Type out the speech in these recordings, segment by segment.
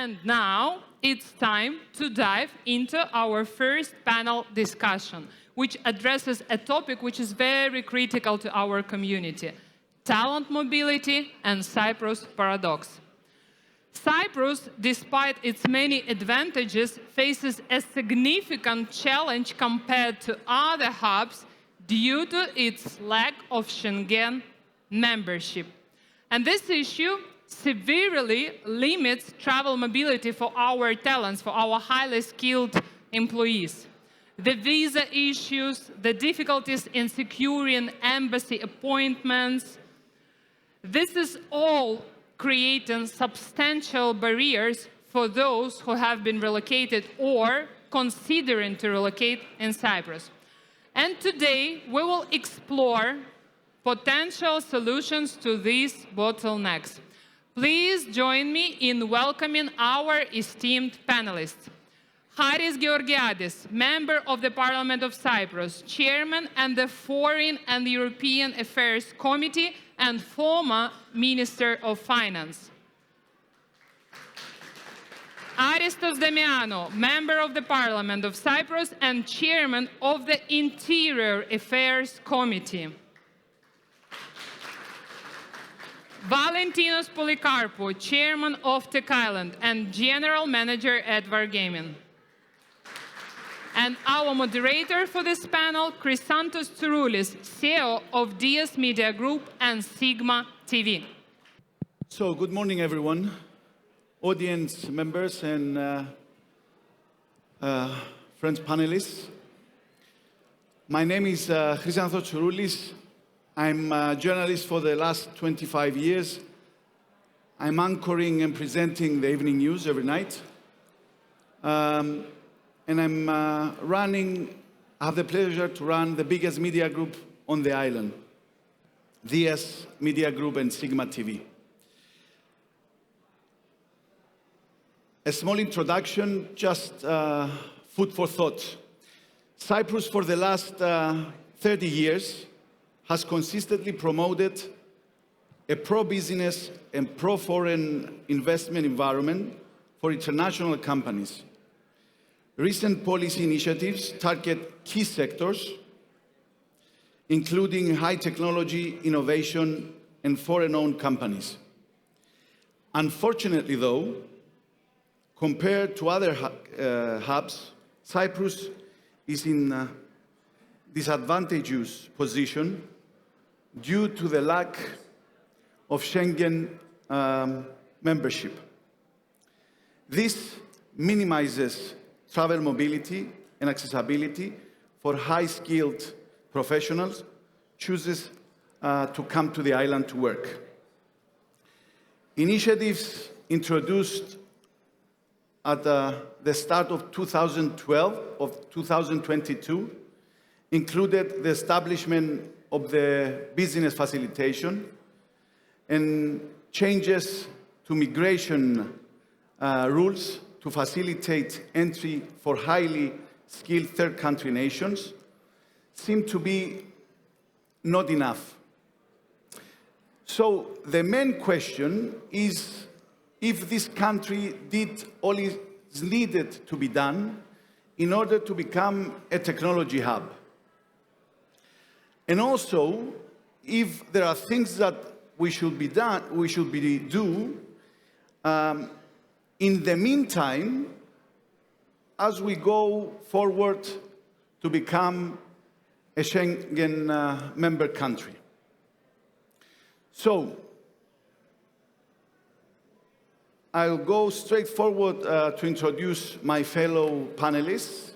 And now it's time to dive into our first panel discussion, which addresses a topic which is very critical to our community: talent mobility and Cyprus paradox. Cyprus, despite its many advantages, faces a significant challenge compared to other hubs due to its lack of Schengen membership. And this issue severely limits travel mobility for our talents, for our highly skilled employees. The visa issues, the difficulties in securing embassy appointments, this is all creating substantial barriers for those who have been relocated or considering to relocate in Cyprus. And today, we will explore potential solutions to these bottlenecks. Please join me in welcoming our esteemed panelists. Haris Georgiades, member of the Parliament of Cyprus, chairman and the Foreign and European Affairs Committee, and former Minister of Finance. Aristos Damianou, member of the Parliament of Cyprus and chairman of the Interior Affairs Committee. Valentinos Polykarpou, chairman of TechIsland and general manager at Wargaming. And our moderator for this panel, Chrysanthos Tsouroullis, CEO of DS Media Group and Sigma TV. So, good morning, everyone, audience members and friends panelists. My name is Chrysanthos Tsouroullis. I'm a journalist for the last 25 years. I'm anchoring and presenting the evening news every night. And I have the pleasure to run the biggest media group on the island, DS Media Group and Sigma TV. A small introduction, just food for thought. Cyprus, for the last 30 years, has consistently promoted a pro-business and pro-foreign investment environment for international companies. Recent policy initiatives target key sectors, including high technology, innovation, and foreign-owned companies. Unfortunately, though, compared to other hubs, Cyprus is in a disadvantageous position due to the lack of Schengen membership. This minimizes travel mobility and accessibility for high-skilled professionals chooses to come to the island to work. Initiatives introduced at the start of 2022 included the establishment of the business facilitation and changes to migration rules to facilitate entry for highly skilled third country nations seem to be not enough. So the main question is if this country did all is needed to be done in order to become a technology hub. And also, if there are things that we should do in the meantime, as we go forward to become a Schengen member country. So, I'll go straight forward to introduce my fellow panelists,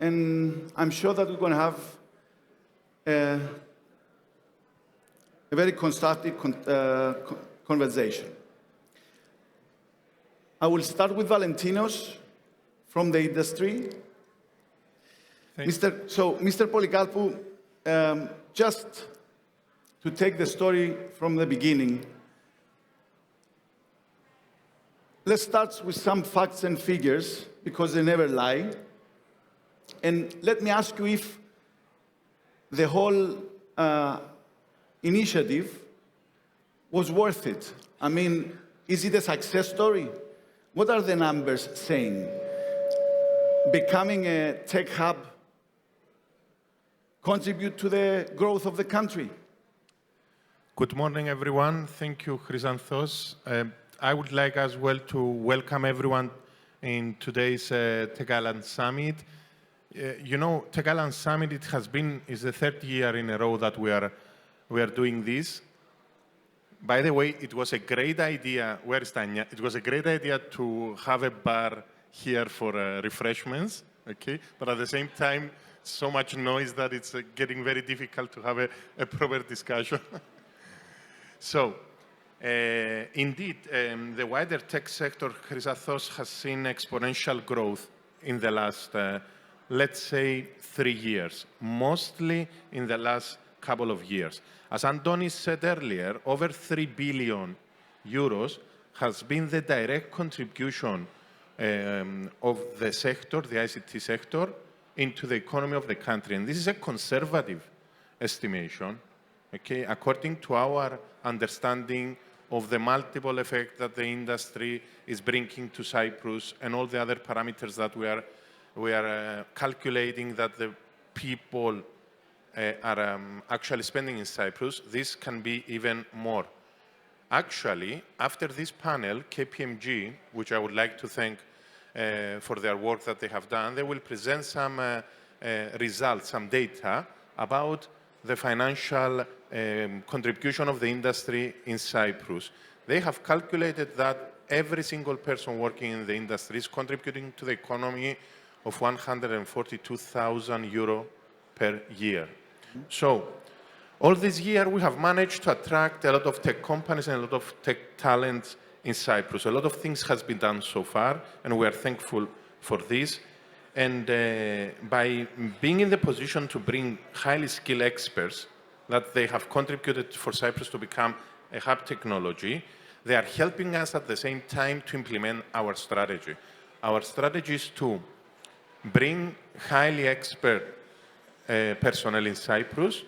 and I'm sure that we're going to have a very constructive conversation. I will start with Valentinos from the industry. Mr. Polykarpou, just to take the story from the beginning, let's start with some facts and figures, because they never lie. And let me ask you if the whole initiative was worth it. I mean, is it a success story? What are the numbers saying? Becoming a tech hub contribute to the growth of the country? Good morning, everyone. Thank you, Chrysanthos. I would like as well to welcome everyone in today's TechIsland Summit. You know, TechIsland Summit, is the third year in a row that we are doing this. By the way, it was a great idea. Where is Tanya? It was a great idea to have a bar here for refreshments, okay? But at the same time, so much noise that it's getting very difficult to have a proper discussion. So, indeed, the wider tech sector, Chrysanthos, has seen exponential growth in the last, let's say, 3 years, mostly in the last couple of years. As Antonis said earlier, over 3 billion euros has been the direct contribution of the sector, the ICT sector, into the economy of the country. And this is a conservative estimation, okay, according to our understanding of the multiple effect that the industry is bringing to Cyprus and all the other parameters that we are calculating that the people are actually spending in Cyprus. This can be even more. Actually, after this panel, KPMG, which I would like to thank for their work that they have done, they will present some results, some data about the financial contribution of the industry in Cyprus. They have calculated that every single person working in the industry is contributing to the economy of 142,000 euro per year. So, all this year we have managed to attract a lot of tech companies and a lot of tech talents in Cyprus. A lot of things has been done so far, and we are thankful for this. And by being in the position to bring highly skilled experts that they have contributed for Cyprus to become a hub technology, they are helping us at the same time to implement our strategy. Our strategy is to bring highly expert personnel in Cyprus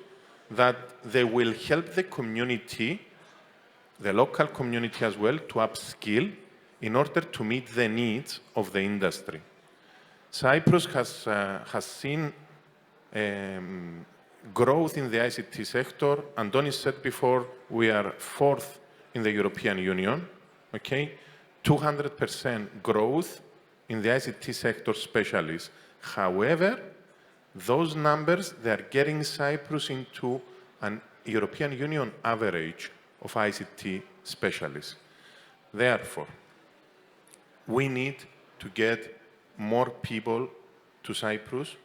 that they will help the community, the local community as well, to upskill in order to meet the needs of the industry. Cyprus has seen growth in the ICT sector. Antonis said before, we are 4th in the European Union, okay? 200% growth in the ICT sector specialists. However, those numbers, they are getting Cyprus into an European Union average of ICT specialists. Therefore, we need to get more people to Cyprus.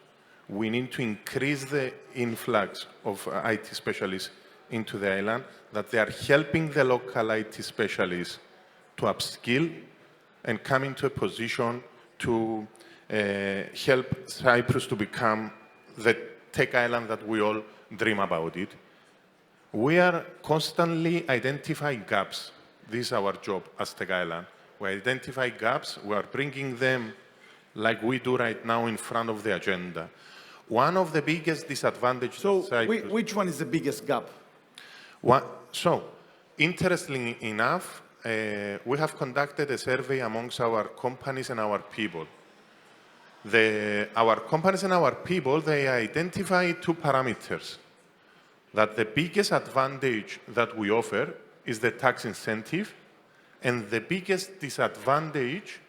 We need to increase the influx of IT specialists into the island, that they are helping the local IT specialists to upskill and come into a position to help Cyprus to become the tech island that we all dream about it. We are constantly identifying gaps. This is our job as Tech Island. We identify gaps, we are bringing them like we do right now in front of the agenda. One of the biggest disadvantages of Cyprus... which one is the biggest gap? Interestingly enough, we have conducted a survey amongst our companies and our people. Our companies and our people, they identify 2 parameters. That the biggest advantage that we offer is the tax incentive, and the biggest disadvantage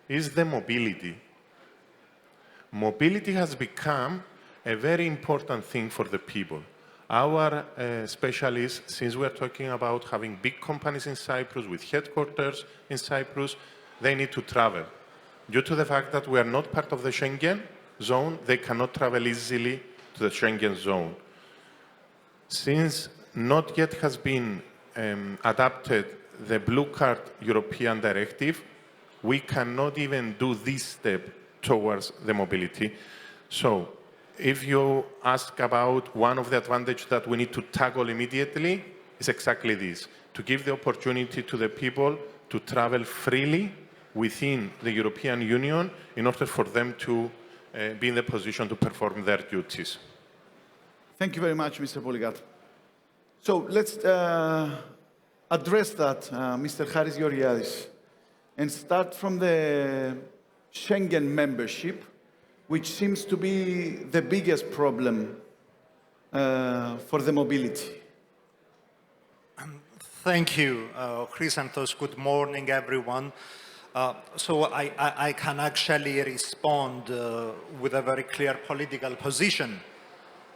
is the mobility. Mobility has become a very important thing for the people. Our specialists, since we're talking about having big companies in Cyprus with headquarters in Cyprus, they need to travel. Due to the fact that we are not part of the Schengen zone, they cannot travel easily to the Schengen zone. Since not yet has been adapted the Blue Card European Directive, we cannot even do this step towards the mobility. So, if you ask about one of the advantages that we need to tackle immediately, is exactly this, to give the opportunity to the people to travel freely within the European Union in order for them to be in the position to perform their duties. Thank you very much, Mr. Polykarpou. So let's address that, Mr. Georgiades. and start from the Schengen membership, which seems to be the biggest problem for the mobility. Thank you, Chrysanthos. Good morning, everyone. So I can actually respond with a very clear political position.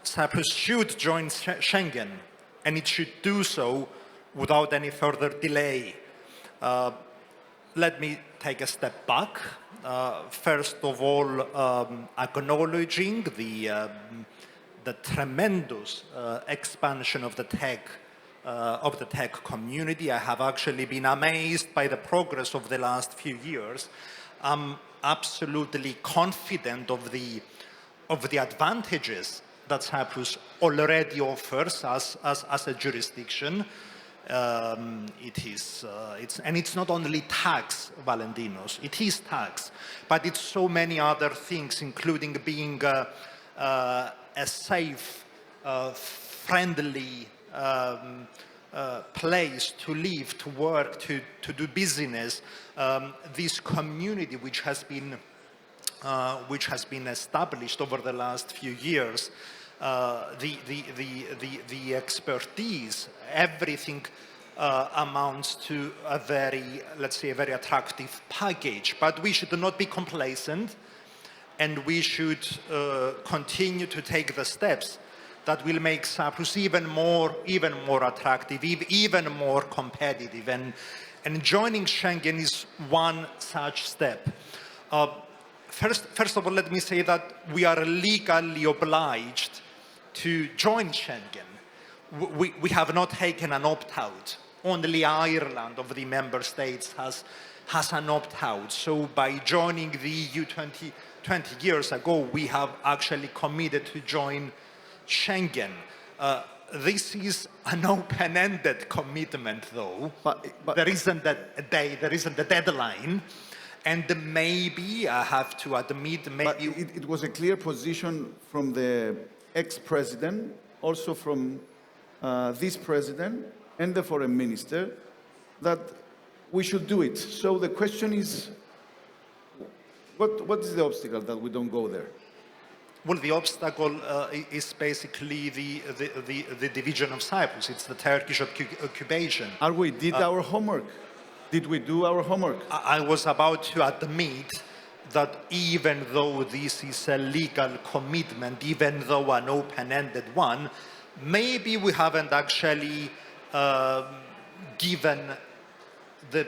Cyprus should join Schengen, and it should do so without any further delay. Let me take a step back. First of all, acknowledging the tremendous expansion of the tech community. I have actually been amazed by the progress of the last few years. I'm absolutely confident of the advantages that Cyprus already offers as a jurisdiction. It's not only tax, Valentinos, it is tax, but it's so many other things, including being a safe, friendly place to live, to work, to do business. This community which has been established over the last few years, the expertise, everything amounts to a very, let's say, a very attractive package. But we should not be complacent, and we should continue to take the steps that will make Cyprus even more attractive, even more competitive. And joining Schengen is one such step. First of all, let me say that we are legally obliged to join Schengen. We have not taken an opt-out. Only Ireland of the member states has an opt-out. So by joining the EU 20 years ago, we have actually committed to join Schengen. This is an open-ended commitment, though. But there isn't a day, there isn't a deadline. And maybe, I have to admit, maybe... But it was a clear position from the ex-president, also from this president and the foreign minister, that we should do it. So the question is, what is the obstacle that we don't go there? Well, the obstacle is basically the division of Cyprus. It's the Turkish occupation. Did our homework? Did we do our homework? I was about to admit that even though this is a legal commitment, even though an open-ended one, maybe we haven't actually given the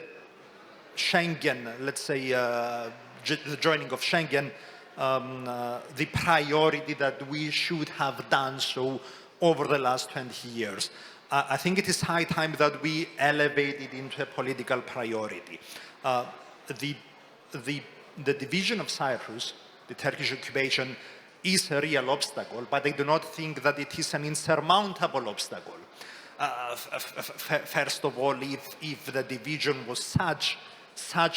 Schengen, let's say, the joining of Schengen, the priority that we should have done so over the last 20 years. I think it is high time that we elevate it into a political priority. The division of Cyprus, the Turkish occupation, is a real obstacle, but I do not think that it is an insurmountable obstacle. First of all, if the division was such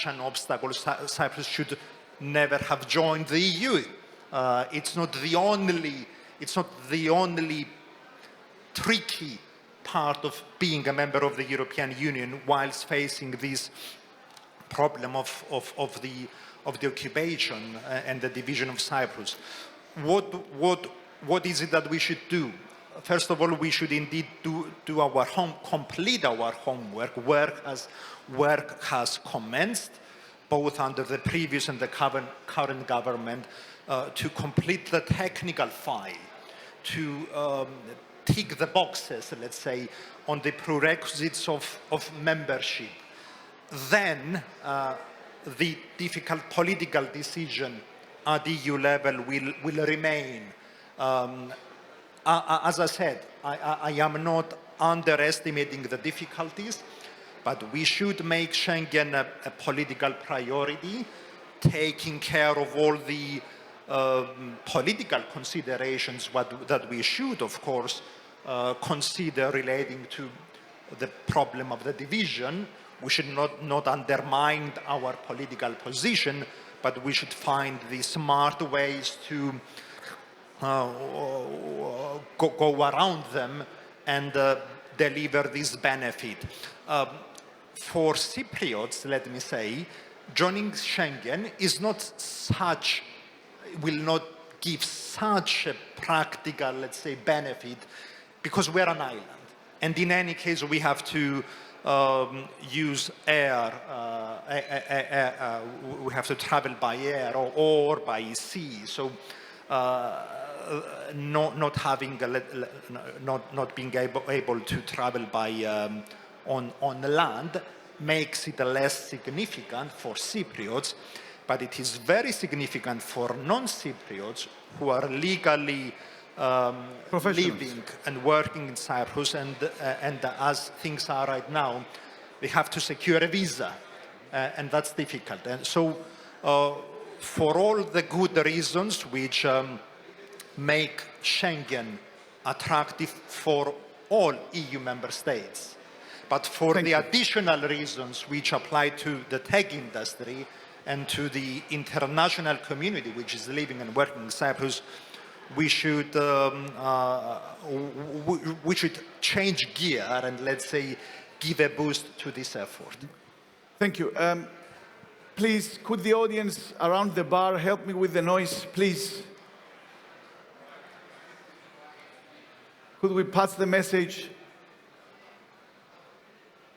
an obstacle, Cyprus should never have joined the EU. It's not the only tricky part of being a member of the European Union whilst facing this problem of the occupation and the division of Cyprus. What is it that we should do? First of all, we should indeed complete our homework. Work has commenced, both under the previous and the current government, to complete the technical file, to tick the boxes, let's say, on the prerequisites of membership. Then the difficult political decision at EU level will remain. As I said, I am not underestimating the difficulties, but we should make Schengen a political priority, taking care of all the political considerations that we should, of course, consider relating to the problem of the division. We should not undermine our political position, but we should find the smart ways to go around them and deliver this benefit. For Cypriots, let me say, joining Schengen is not such, will not give such a practical, let's say, benefit because we're an island. And in any case, we have to use air, we have to travel by air or by sea. So not having, not being able to travel by on the land makes it less significant for Cypriots, but it is very significant for non-Cypriots who are legally living and working in Cyprus, and as things are right now, they have to secure a visa, and that's difficult. And so, for all the good reasons which make Schengen attractive for all EU member states, but for the additional reasons which apply to the tech industry and to the international community which is living and working in Cyprus, we should change gear and, let's say, give a boost to this effort. Thank you. Please, could the audience around the bar help me with the noise, please? Could we pass the message?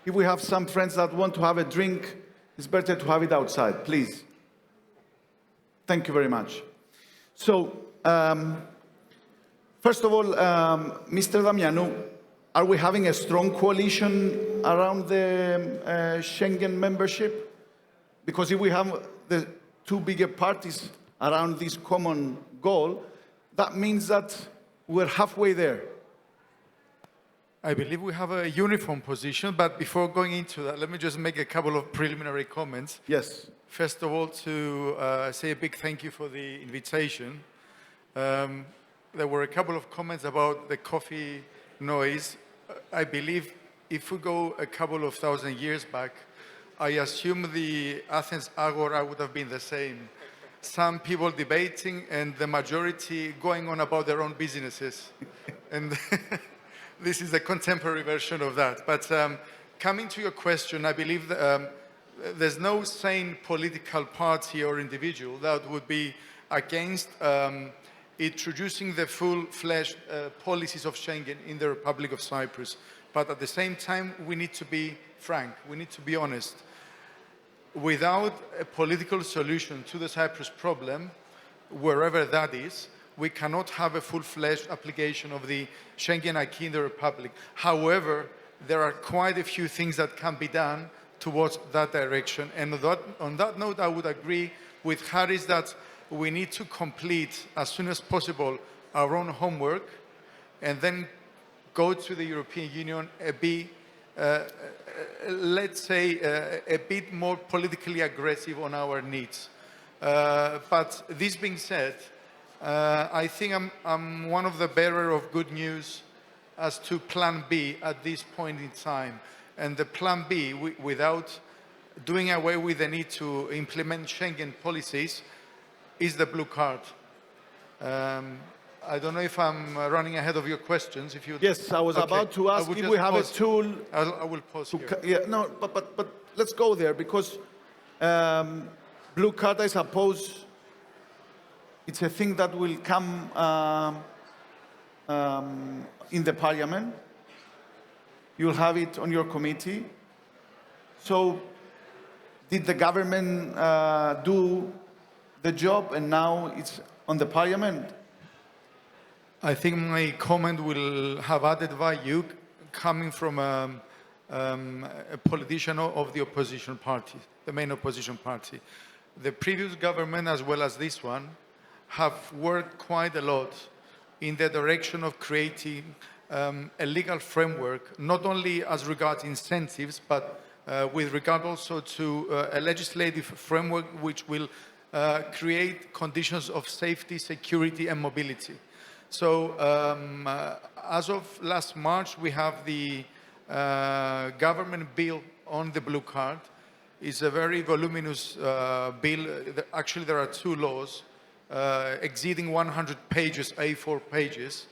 If we have some friends that want to have a drink, it's better to have it outside, please. Thank you very much. So, first of all, Mr. Damianou, are we having a strong coalition around the Schengen membership? Because if we have the two bigger parties around this common goal, that means that we're halfway there. I believe we have a uniform position, but before going into that, let me just make a couple of preliminary comments. Yes. First of all, to say a big thank you for the invitation. There were a couple of comments about the coffee noise. I believe if we go a couple of thousand years back, I assume the Athens Agora would have been the same. Some people debating and the majority going on about their own businesses. And this is the contemporary version of that. But coming to your question, I believe there's no sane political party or individual that would be against introducing the full-fledged policies of Schengen in the Republic of Cyprus. But at the same time, we need to be frank, we need to be honest. Without a political solution to the Cyprus problem, wherever that is, we cannot have a full-fledged application of the Schengen acquis in the Republic. However, there are quite a few things that can be done towards that direction. And on that note, I would agree with Haris that we need to complete as soon as possible our own homework and then go to the European Union let's say, a bit more politically aggressive on our needs. But this being said, I think I'm one of the bearer of good news as to Plan B at this point in time. And the Plan B, without doing away with the need to implement Schengen policies, is the blue card. I don't know if I'm running ahead of your questions. If you Yes, I was about to ask if we have a tool. I will pause here. Yeah, no, but let's go there because blue card, I suppose, it's a thing that will come in the parliament. You'll have it on your committee. So did the government do the job and now it's on the parliament? I think my comment will have added value coming from a politician of the opposition party, the main opposition party. The previous government, as well as this one, have worked quite a lot in the direction of creating a legal framework, not only as regards incentives, but with regard also to a legislative framework which will create conditions of safety, security, and mobility. So as of last March, we have the government bill on the blue card. It's a very voluminous bill. Actually, there are two laws exceeding 100 pages, A4 pages.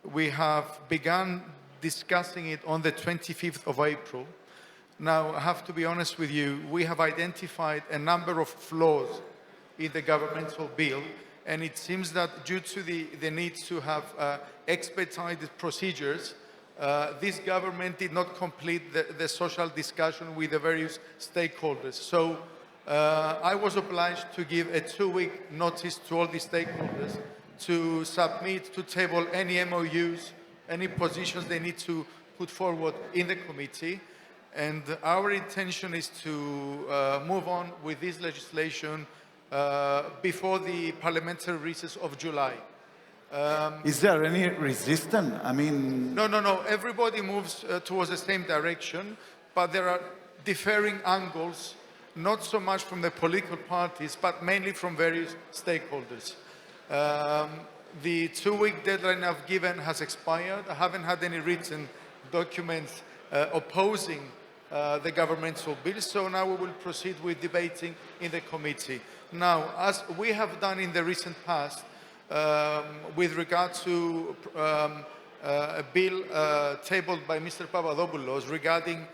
We have begun discussing it on the 25th of April. Now, I have to be honest with you, we have identified a number of flaws in the governmental bill, and it seems that due to the need to have expedited procedures, this government did not complete the social discussion with the various stakeholders. So I was obliged to give a 2-week notice to all the stakeholders to submit, to table any MOUs, any positions they need to put forward in the committee. And our intention is to move on with this legislation before the parliamentary recess of July. Is there any resistance? I mean... No. Everybody moves towards the same direction, but there are differing angles, not so much from the political parties, but mainly from various stakeholders. The 2-week deadline I've given has expired. I haven't had any written documents opposing the governmental bill, so now we will proceed with debating in the committee. Now, as we have done in the recent past, with regard to a bill tabled by Mr. Papadopoulos regarding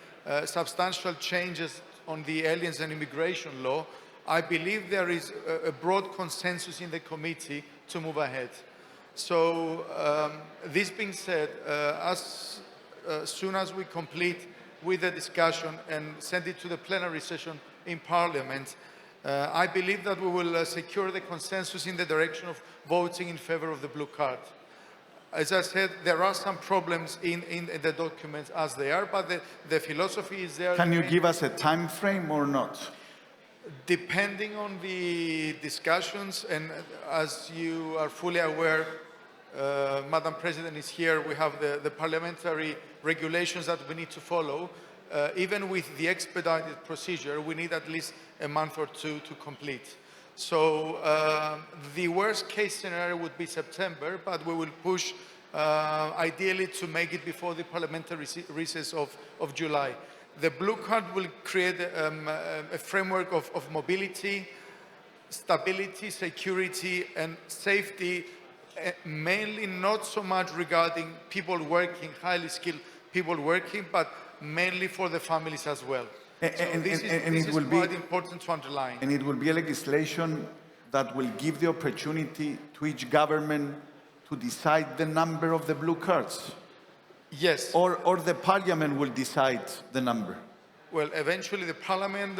substantial changes on the aliens and immigration law, I believe there is a broad consensus in the committee to move ahead. So, this being said, as soon as we complete with the discussion and send it to the plenary session in Parliament, I believe that we will secure the consensus in the direction of voting in favor of the blue card. As I said, there are some problems in the documents as they are, but the philosophy is there. Can you give us a time frame or not? Depending on the discussions, and as you are fully aware, Madam President is here, we have the parliamentary regulations that we need to follow. Even with the expedited procedure, we need at least a month or two to complete. So the worst case scenario would be September, but we will push ideally to make it before the parliamentary recess of July. The blue card will create a framework of mobility, stability, security, and safety, mainly not so much regarding people working, highly skilled people working, but mainly for the families as well. This is quite important to underline. And it will be a legislation that will give the opportunity to each government to decide the number of the blue cards? Yes. Or the parliament will decide the number? Well, eventually the parliament,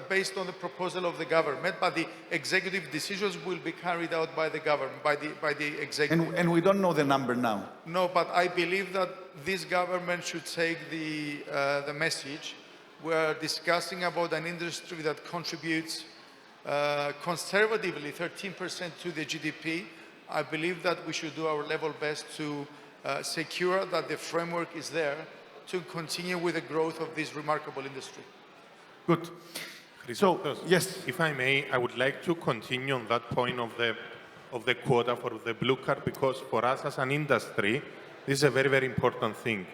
based on the proposal of the government, but the executive decisions will be carried out by the government, by the executive. And we don't know the number now? No, but I believe that this government should take the message. We're discussing about an industry that contributes conservatively 13% to the GDP. I believe that we should do our level best to secure that the framework is there to continue with the growth of this remarkable industry. Good. So, yes. If I may, I would like to continue on that point of the quota for the blue card, because for us as an industry, this is a very, very important thing.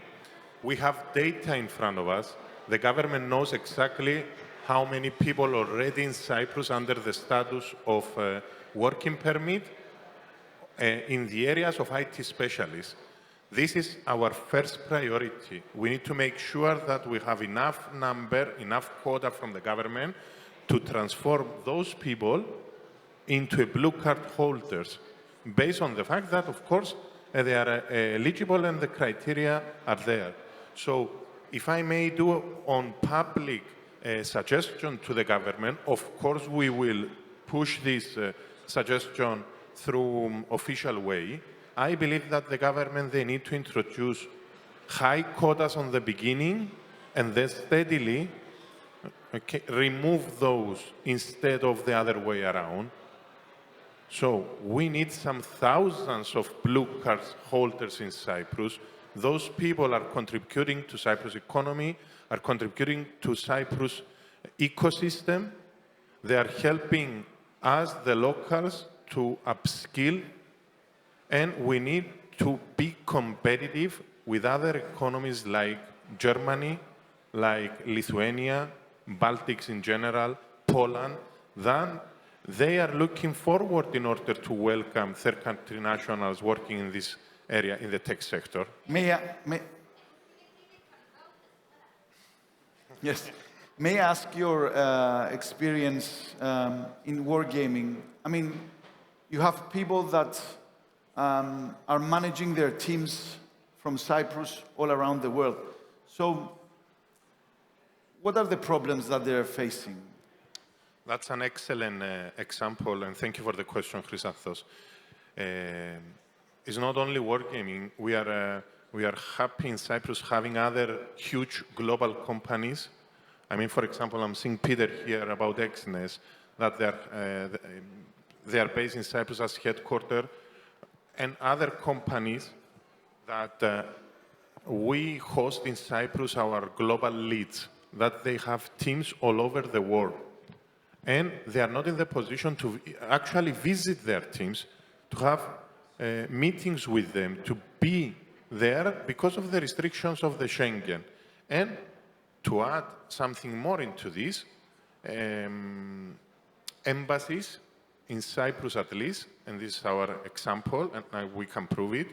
We have data in front of us. The government knows exactly how many people already in Cyprus under the status of working permit in the areas of IT specialists. This is our first priority. We need to make sure that we have enough quota from the government to transform those people into blue card holders, based on the fact that, of course, they are eligible and the criteria are there. So, if I may do on public suggestion to the government, of course we will push this suggestion through official way. I believe that the government, they need to introduce high quotas on the beginning and then steadily remove those instead of the other way around. So we need some thousands of blue card holders in Cyprus. Those people are contributing to Cyprus economy, are contributing to Cyprus ecosystem. They are helping us, the locals, to upskill. And we need to be competitive with other economies like Germany, like Lithuania, Baltics in general, Poland, then they are looking forward in order to welcome third country nationals working in this area, in the tech sector. Yes. May I ask your experience in wargaming? I mean, you have people that are managing their teams from Cyprus all around the world. So, what are the problems that they're facing? That's an excellent example, and thank you for the question, Chrysanthos. It's not only wargaming. We are happy in Cyprus having other huge global companies. I mean, for example, I'm seeing Peter here about Exnes, that they are based in Cyprus as headquarters, and other companies that we host in Cyprus, our global leads, that they have teams all over the world. And they are not in the position to actually visit their teams, to have meetings with them, to be there because of the restrictions of the Schengen. And to add something more into this, embassies in Cyprus at least, and this is our example, and we can prove it,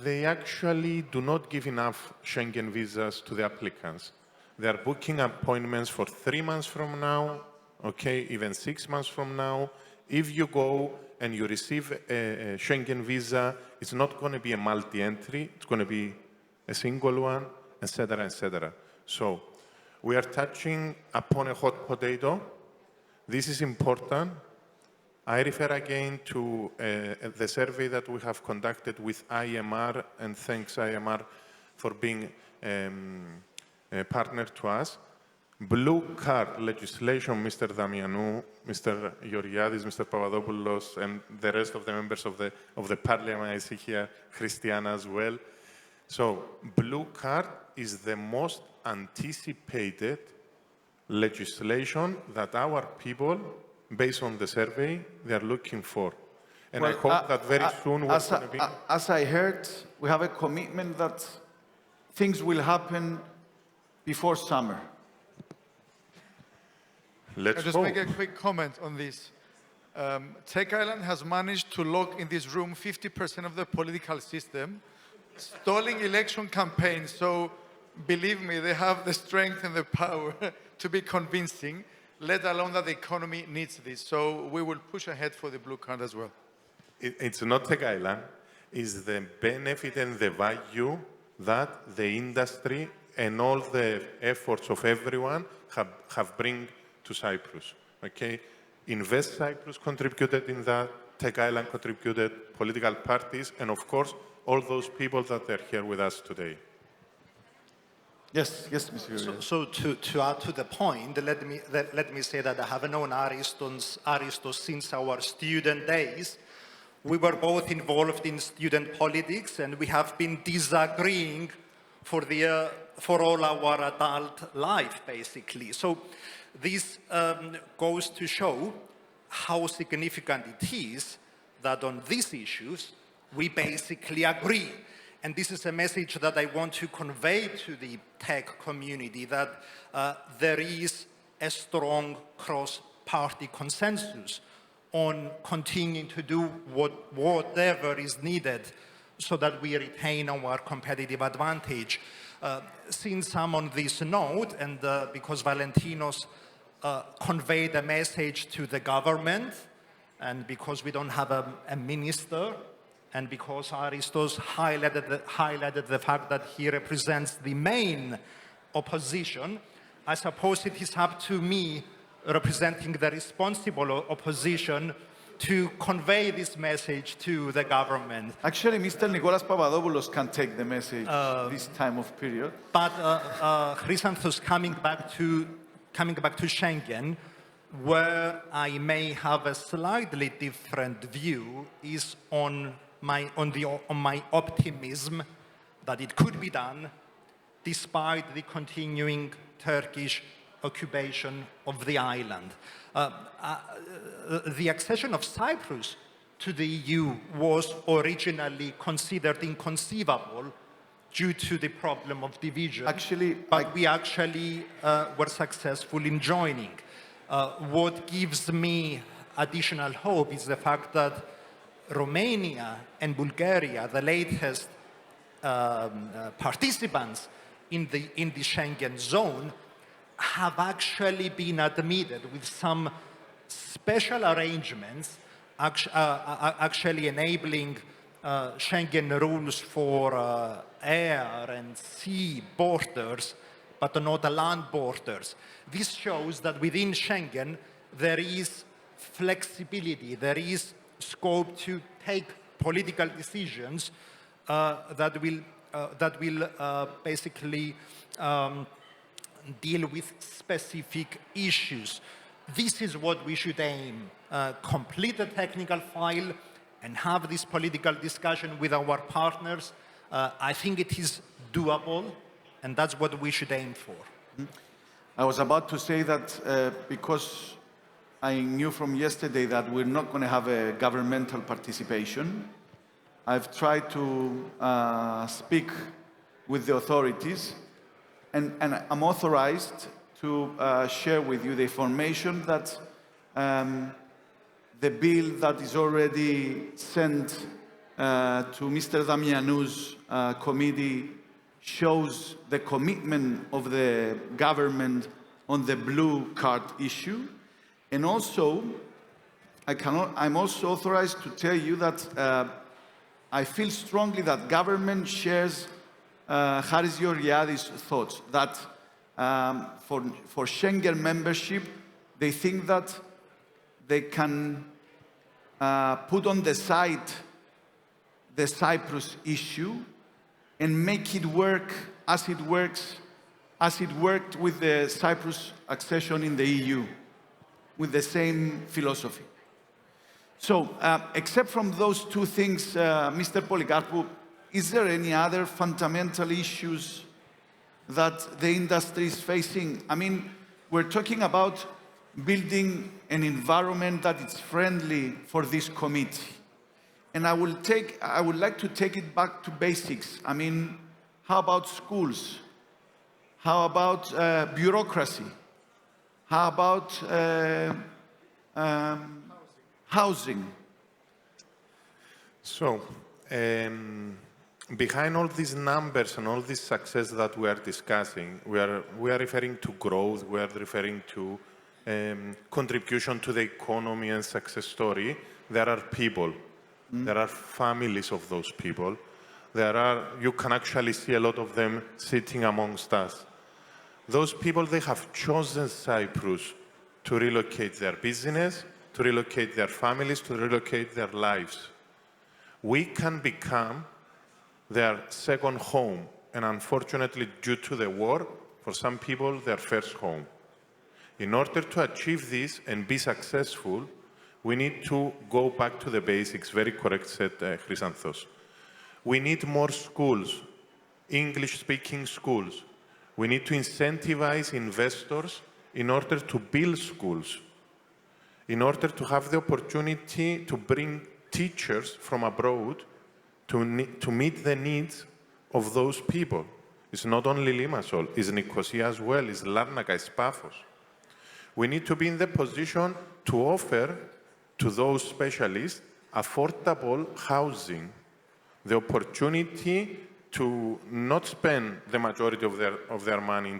they actually do not give enough Schengen visas to the applicants. They are booking appointments for 3 months from now, okay, even 6 months from now. If you go and you receive a Schengen visa, it's not going to be a multi-entry, it's going to be a single one, etc., etc. So we are touching upon a hot potato. This is important. I refer again to the survey that we have conducted with IMR, and thanks IMR for being a partner to us. Blue card legislation, Mr. Damianou, Mr. Georgiades, Mr. Papadopoulos, and the rest of the members of the parliament. I see here Christiana as well. So, blue card is the most anticipated legislation that our people, based on the survey, they are looking for. And I hope that very soon we're going to be... As I heard, we have a commitment that things will happen before summer. Let's I'll just hope. make a quick comment on this. TechIsland has managed to lock in this room 50% of the political system, stalling election campaigns. So believe me, they have the strength and the power to be convincing, let alone that the economy needs this. So we will push ahead for the blue card as well. It's not TechIsland. It's the benefit and the value that the industry and all the efforts of everyone have bring to Cyprus. Okay, Invest Cyprus contributed in that. TechIsland contributed. Political parties, and of course, all those people that are here with us today. Yes, yes, Mr. Georgiades. So to add to the point, let me say that I have known Aristos since our student days. We were both involved in student politics, and we have been disagreeing for all our adult life, basically. So this goes to show how significant it is that on these issues, we basically agree. And this is a message that I want to convey to the tech community, that there is a strong cross-party consensus on continuing to do whatever is needed so that we retain our competitive advantage. Since I'm on this note, and because Valentinos conveyed a message to the government, and because we don't have a minister, and because Aristos highlighted the fact that he represents the main opposition, I suppose it is up to me, representing the responsible opposition, to convey this message to the government. Actually, Mr. Nicolas Papadopoulos can take the message this time of period. But Chrysanthos, coming back to Schengen, where I may have a slightly different view is on my optimism that it could be done despite the continuing Turkish occupation of the island. The accession of Cyprus to the EU was originally considered inconceivable due to the problem of division. But we actually were successful in joining. What gives me additional hope is the fact that Romania and Bulgaria, the latest participants in the Schengen zone have actually been admitted with some special arrangements, actually enabling Schengen rules for air and sea borders, but not land borders. This shows that within Schengen there is flexibility, there is scope to take political decisions that will basically deal with specific issues. This is what we should aim, complete the technical file and have this political discussion with our partners. I think it is doable, and that's what we should aim for. I was about to say that because I knew from yesterday that we're not going to have a governmental participation, I've tried to speak with the authorities, and I'm authorized to share with you the information that the bill that is already sent to Mr. Damianou's committee shows the commitment of the government on the blue card issue. And also, I'm also authorized to tell you that I feel strongly that government shares Haris Georgiades' thoughts, that for Schengen membership, they think that they can put on the side the Cyprus issue and make it work as it worked with the Cyprus accession in the EU, with the same philosophy. So, except from those two things, Mr. Polykarpou, is there any other fundamental issues that the industry is facing? I mean, we're talking about building an environment that is friendly for this committee. And I would like to take it back to basics. I mean, how about schools? How about bureaucracy? How about housing? So, behind all these numbers and all this success that we are discussing, we are referring to growth, we are referring to contribution to the economy and success story. There are people, there are families of those people. You can actually see a lot of them sitting amongst us. Those people, they have chosen Cyprus to relocate their business, to relocate their families, to relocate their lives. We can become their second home, and unfortunately, due to the war, for some people, their first home. In order to achieve this and be successful, we need to go back to the basics. Very correct said Chrysanthos. We need more schools, English-speaking schools. We need to incentivize investors in order to build schools, in order to have the opportunity to bring teachers from abroad to meet the needs of those people. It's not only Limassol, it's Nicosia as well, it's Larnaca, it's Paphos. We need to be in the position to offer to those specialists affordable housing, the opportunity to not spend the majority of their money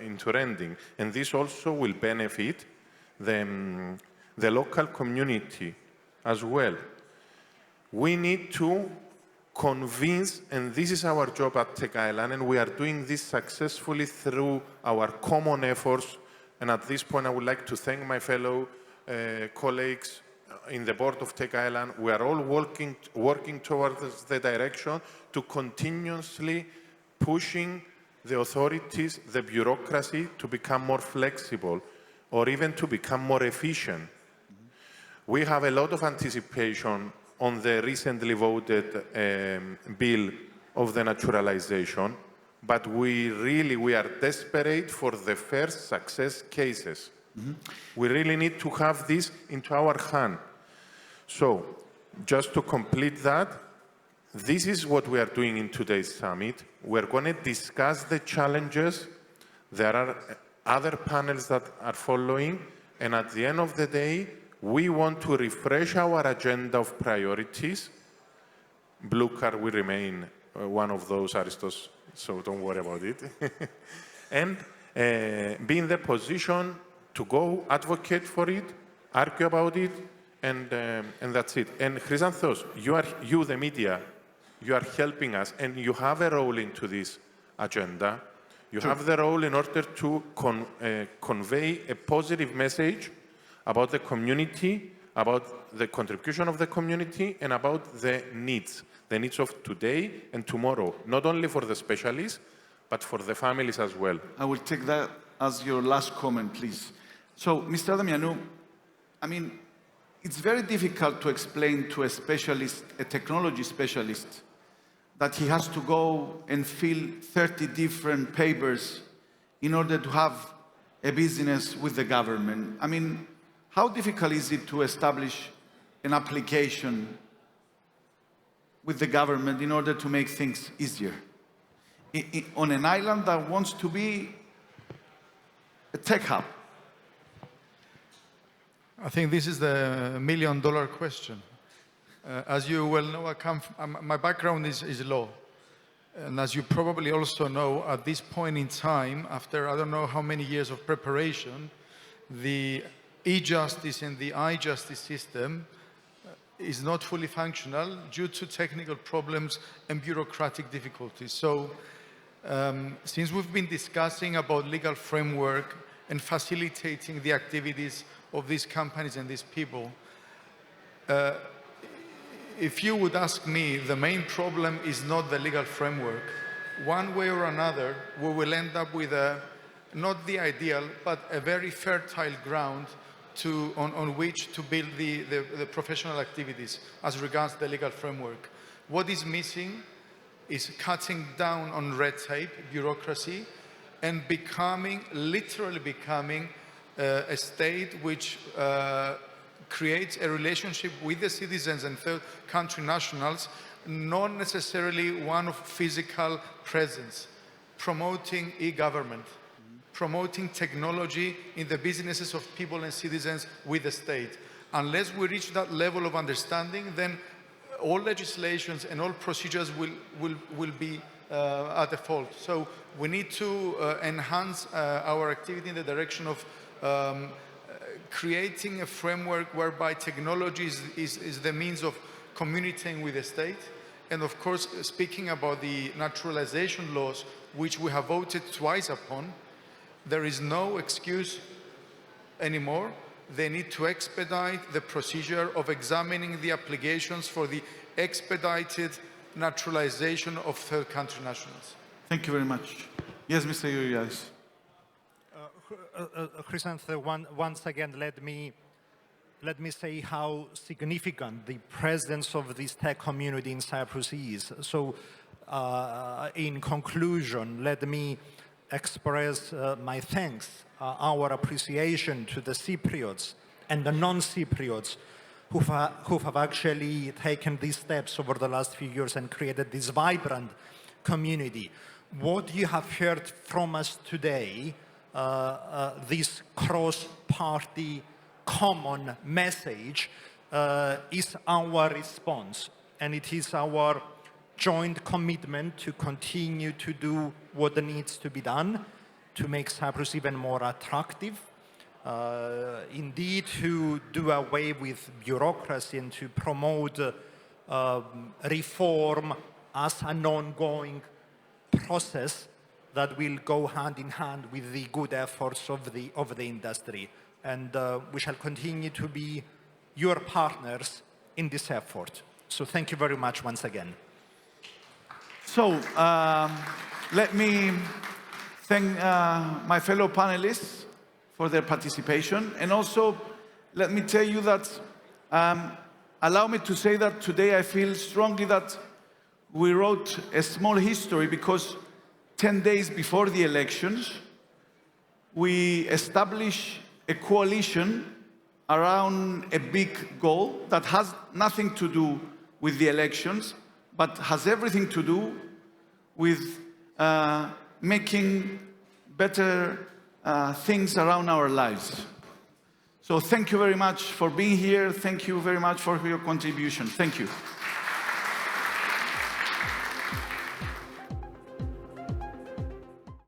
into renting. And this also will benefit the local community as well. We need to convince, and this is our job at TechIsland, and we are doing this successfully through our common efforts. And at this point, I would like to thank my fellow colleagues in the board of TechIsland. We are all working towards the direction to continuously pushing the authorities, the bureaucracy, to become more flexible or even to become more efficient. We have a lot of anticipation on the recently voted bill of the naturalization, but we are desperate for the first success cases. We really need to have this into our hand. So, just to complete that, this is what we are doing in today's summit. We're going to discuss the challenges. There are other panels that are following, and at the end of the day, we want to refresh our agenda of priorities. Blue card will remain one of those, Aristos so don't worry about it. And be in the position to go advocate for it, argue about it, and that's it. And Chrysanthos, you, the media, you are helping us, and you have a role into this agenda. You have the role in order to convey a positive message about the community, about the contribution of the community, and about the needs of today and tomorrow, not only for the specialists, but for the families as well. I will take that as your last comment, please. So, Mr. Damianou, I mean, it's very difficult to explain to a specialist, a technology specialist, that he has to go and fill 30 different papers in order to have a business with the government. I mean, how difficult is it to establish an application with the government in order to make things easier? On an island that wants to be a tech hub. I think this is the million-dollar question. As you well know, my background is law. And as you probably also know, at this point in time, after I don't know how many years of preparation, the e-justice and the I-justice system is not fully functional due to technical problems and bureaucratic difficulties. So since we've been discussing about legal framework and facilitating the activities of these companies and these people, if you would ask me, the main problem is not the legal framework. One way or another, we will end up with not the ideal, but a very fertile ground on which to build the professional activities as regards the legal framework. What is missing is cutting down on red tape, bureaucracy, and literally becoming a state which creates a relationship with the citizens and third country nationals, not necessarily one of physical presence, promoting e-government, promoting technology in the businesses of people and citizens with the state. Unless we reach that level of understanding, then all legislations and all procedures will be at the fault. So we need to enhance our activity in the direction of creating a framework whereby technology is the means of communicating with the state. And of course, speaking about the naturalization laws, which we have voted twice upon, there is no excuse anymore. They need to expedite the procedure of examining the applications for the expedited naturalization of third country nationals. Thank you very much. Yes, Mr. Georgiades. Chrysanthos, once again, let me say how significant the presence of this tech community in Cyprus is. So, in conclusion, let me express my thanks, our appreciation to the Cypriots and the non-Cypriots who have actually taken these steps over the last few years and created this vibrant community. What you have heard from us today, this cross-party common message, is our response, and it is our joint commitment to continue to do what needs to be done to make Cyprus even more attractive, indeed to do away with bureaucracy and to promote reform as an ongoing process that will go hand in hand with the good efforts of the industry. And we shall continue to be your partners in this effort. So thank you very much once again. So let me thank my fellow panelists for their participation. And also, let me tell you that, allow me to say that today I feel strongly that we wrote a small history because 10 days before the elections, we established a coalition around a big goal that has nothing to do with the elections, but has everything to do with making better things around our lives. So thank you very much for being here. Thank you very much for your contribution. Thank you.